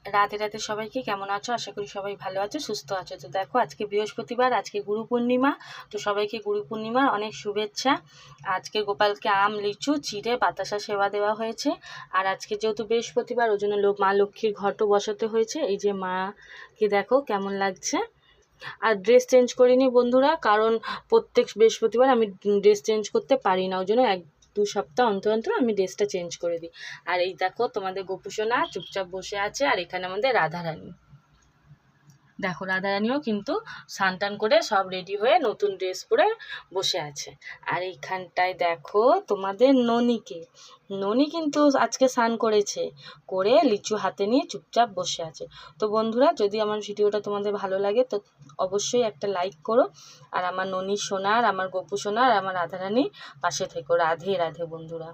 রাতে রাতে সবাইকে কেমন আছো? আশা করি সবাই ভালো আছো, সুস্থ আছো। তো দেখো আজকে বৃহস্পতিবার, আজকে গুরু পূর্ণিমা। তো সবাইকে গুরু পূর্ণিমার অনেক শুভেচ্ছা। আজকে গোপালকে আম, লিচু, চিড়ে, বাতাসা সেবা দেওয়া হয়েছে। আর আজকে যেহেতু বৃহস্পতিবার, ওই জন্য মা লক্ষ্মীর ঘটও বসাতে হয়েছে। এই যে মাকে দেখো কেমন লাগছে। আর ড্রেস চেঞ্জ করিনি বন্ধুরা, কারণ প্রত্যেক বৃহস্পতিবার আমি ড্রেস চেঞ্জ করতে পারি না, ওই জন্য 1-2 সপ্তাহ অন্তর অন্তর আমি ড্রেসটা চেঞ্জ করে দিই। আর এই দেখো তোমাদের গোপুসোনা চুপচাপ বসে আছে, আর এখানে আমাদের রাধারানী। দেখো রাধারানীও কিন্তু স্নান টান করে সব রেডি হয়ে নতুন ড্রেস পরে বসে আছে। আর এইখানটায় দেখো তোমাদের ননিকে, ননি কিন্তু আজকে স্নান করেছে, করে লিচু হাতে নিয়ে চুপচাপ বসে আছে। তো বন্ধুরা, যদি আমার ভিডিওটা তোমাদের ভালো লাগে তো অবশ্যই একটা লাইক করো। আর আমার ননি সোনার, আমার গোপু সোনার, আমার রাধারানীর পাশে থেকো। রাধে রাধে বন্ধুরা।